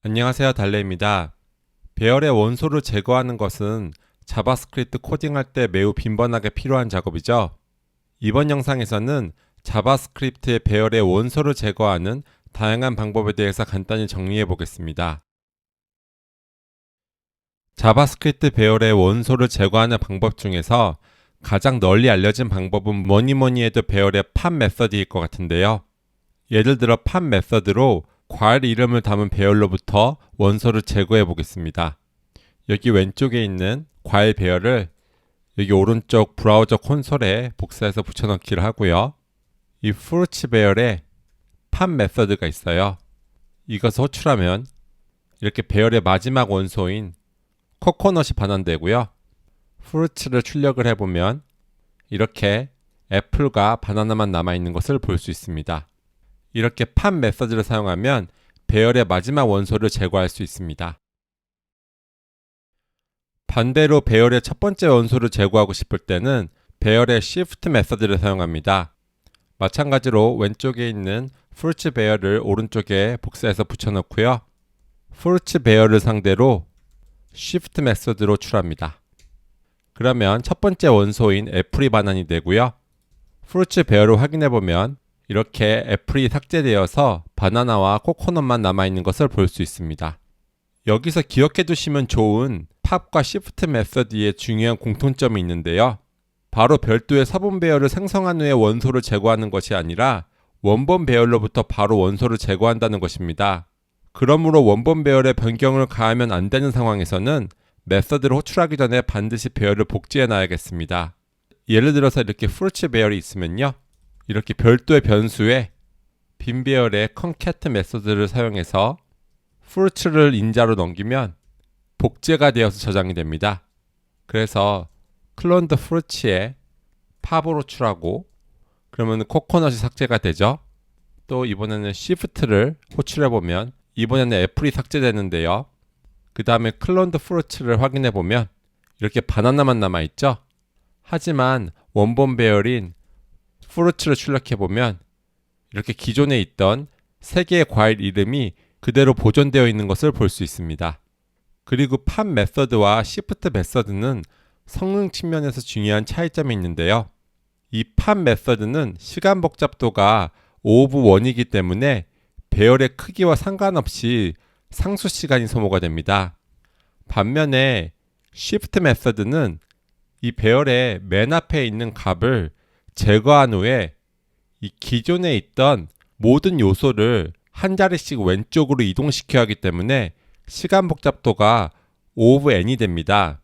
안녕하세요, 달래입니다. 배열의 원소를 제거하는 것은 자바스크립트 코딩할 때 매우 빈번하게 필요한 작업이죠. 이번 영상에서는 자바스크립트의 배열의 원소를 제거하는 다양한 방법에 대해서 간단히 정리해 보겠습니다. 자바스크립트 배열의 원소를 제거하는 방법 중에서 가장 널리 알려진 방법은 뭐니 해도 배열의 팝 메서드일 것 같은데요. 예를 들어 팝 메서드로 과일 이름을 담은 배열로부터 원소를 제거해 보겠습니다. 여기 왼쪽에 있는 과일 배열을 여기 오른쪽 브라우저 콘솔에 복사해서 붙여넣기를 하고요. 이 프루츠 배열에 팝 메서드가 있어요. 이것을 호출하면 이렇게 배열의 마지막 원소인 코코넛이 반환되고요. 프루츠를 출력을 해보면 이렇게 애플과 바나나만 남아있는 것을 볼 수 있습니다. 이렇게 팝 메서드를 사용하면 배열의 마지막 원소를 제거할 수 있습니다. 반대로 배열의 첫 번째 원소를 제거하고 싶을 때는 배열의 shift 메서드를 사용합니다. 마찬가지로 왼쪽에 있는 fruits 배열을 오른쪽에 복사해서 붙여넣고요. fruits 배열을 상대로 shift 메서드로 출합니다. 그러면 첫 번째 원소인 애플이 반환이 되고요. fruits 배열을 확인해 보면 이렇게 애플이 삭제되어서 바나나와 코코넛만 남아있는 것을 볼 수 있습니다. 여기서 기억해 두시면 좋은 팝과 시프트 메서드의 중요한 공통점이 있는데요. 바로 별도의 서본 배열을 생성한 후에 원소를 제거하는 것이 아니라 원본 배열로부터 바로 원소를 제거한다는 것입니다. 그러므로 원본 배열에 변경을 가하면 안 되는 상황에서는 메서드를 호출하기 전에 반드시 배열을 복제해 놔야겠습니다. 예를 들어서 이렇게 프루츠 배열이 있으면요. 이렇게 별도의 변수에 빈 배열의 concat 메서드를 사용해서 fruits를 인자로 넘기면 복제가 되어서 저장이 됩니다. 그래서 cloned fruits에 팝으로 호출하고 그러면 코코넛이 삭제가 되죠. 또 이번에는 shift를 호출해 보면 이번에는 애플이 삭제되는데요. 그 다음에 cloned fruits를 확인해 보면 이렇게 바나나만 남아있죠. 하지만 원본 배열인 fruits를 출력해 보면 이렇게 기존에 있던 세 개의 과일 이름이 그대로 보존되어 있는 것을 볼 수 있습니다. 그리고 팝 메서드와 시프트 메서드는 성능 측면에서 중요한 차이점이 있는데요. 이 팝 메서드는 시간 복잡도가 O of 1이기 때문에 배열의 크기와 상관없이 상수 시간이 소모가 됩니다. 반면에 시프트 메서드는 이 배열의 맨 앞에 있는 값을 제거한 후에 이 기존에 있던 모든 요소를 한 자리씩 왼쪽으로 이동시켜야 하기 때문에 시간 복잡도가 O of n이 됩니다.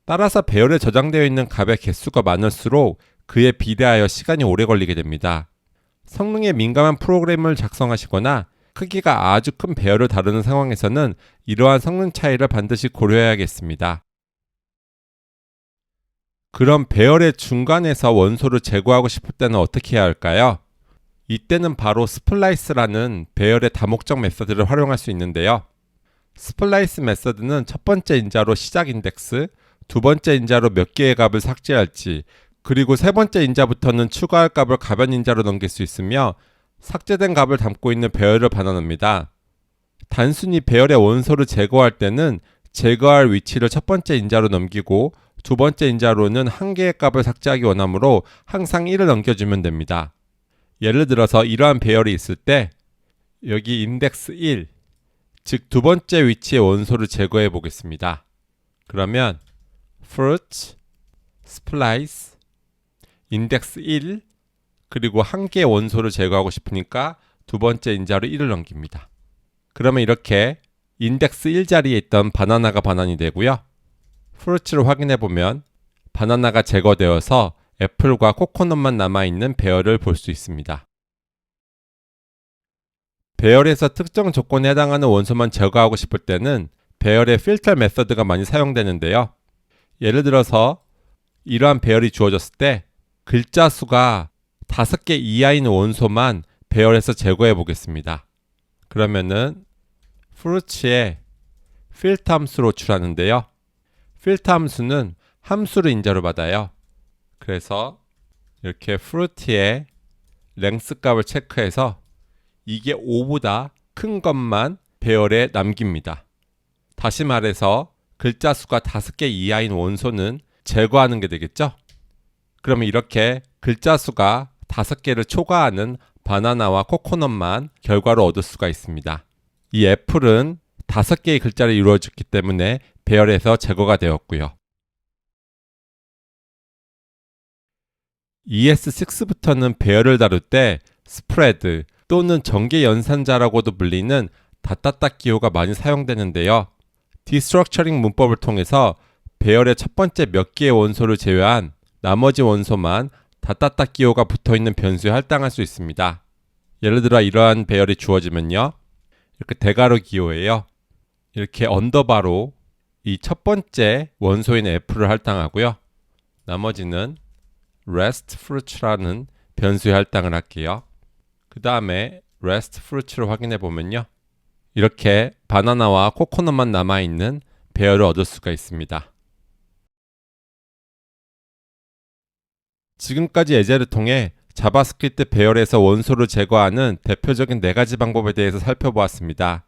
따라서 배열에 저장되어 있는 값의 개수가 많을수록 그에 비례하여 시간이 오래 걸리게 됩니다. 성능에 민감한 프로그램을 작성하시거나 크기가 아주 큰 배열을 다루는 상황에서는 이러한 성능 차이를 반드시 고려해야겠습니다. 그럼 배열의 중간에서 원소를 제거하고 싶을 때는 어떻게 해야 할까요? 이때는 바로 스플라이스라는 배열의 다목적 메서드를 활용할 수 있는데요. 스플라이스 메서드는 첫 번째 인자로 시작 인덱스, 두 번째 인자로 몇 개의 값을 삭제할지, 그리고 세 번째 인자부터는 추가할 값을 가변 인자로 넘길 수 있으며 삭제된 값을 담고 있는 배열을 반환합니다. 단순히 배열의 원소를 제거할 때는 제거할 위치를 첫 번째 인자로 넘기고 두 번째 인자로는 한 개의 값을 삭제하기 원하므로 항상 1을 넘겨주면 됩니다. 예를 들어서 이러한 배열이 있을 때 여기 인덱스 1, 즉 두 번째 위치의 원소를 제거해 보겠습니다. 그러면 fruit, splice, 인덱스 1, 그리고 한 개의 원소를 제거하고 싶으니까 두 번째 인자로 1을 넘깁니다. 그러면 이렇게 인덱스 1자리에 있던 바나나가 반환이 되고요. fruits를 확인해 보면 바나나가 제거되어서 애플과 코코넛만 남아있는 배열을 볼 수 있습니다. 배열에서 특정 조건에 해당하는 원소만 제거하고 싶을 때는 배열의 필터 메서드가 많이 사용되는데요. 예를 들어서 이러한 배열이 주어졌을 때 글자 수가 5개 이하인 원소만 배열에서 제거해 보겠습니다. 그러면은 fruits에 필터 함수로 호출하는데요. 필터 함수는 함수를 인자로 받아요. 그래서 이렇게 fruit의 length 값을 체크해서 이게 5보다 큰 것만 배열에 남깁니다. 다시 말해서 글자 수가 5개 이하인 원소는 제거하는 게 되겠죠? 그러면 이렇게 글자 수가 5개를 초과하는 바나나와 코코넛만 결과로 얻을 수가 있습니다. 이 애플은 5개의 글자를 이루어졌기 때문에 배열에서 제거가 되었고요. ES6부터는 배열을 다룰 때 스프레드 또는 전개 연산자라고도 불리는 닷닷닷 기호가 많이 사용되는데요. 디스트럭처링 문법을 통해서 배열의 첫 번째 몇 개의 원소를 제외한 나머지 원소만 닷닷닷 기호가 붙어있는 변수에 할당할 수 있습니다. 예를 들어 이러한 배열이 주어지면요. 이렇게 대괄호 기호예요. 이렇게 언더바로 이 첫 번째 원소인 F를 할당하고요. 나머지는 rest fruits라는 변수에 할당을 할게요. 그 다음에 rest fruits를 확인해 보면요. 이렇게 바나나와 코코넛만 남아있는 배열을 얻을 수가 있습니다. 지금까지 예제를 통해 자바스크립트 배열에서 원소를 제거하는 대표적인 4가지 방법에 대해서 살펴보았습니다.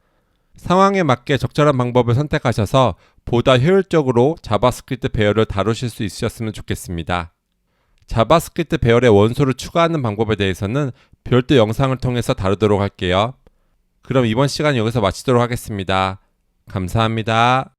상황에 맞게 적절한 방법을 선택하셔서 보다 효율적으로 자바스크립트 배열을 다루실 수 있으셨으면 좋겠습니다. 자바스크립트 배열에 원소를 추가하는 방법에 대해서는 별도 영상을 통해서 다루도록 할게요. 그럼 이번 시간 여기서 마치도록 하겠습니다. 감사합니다.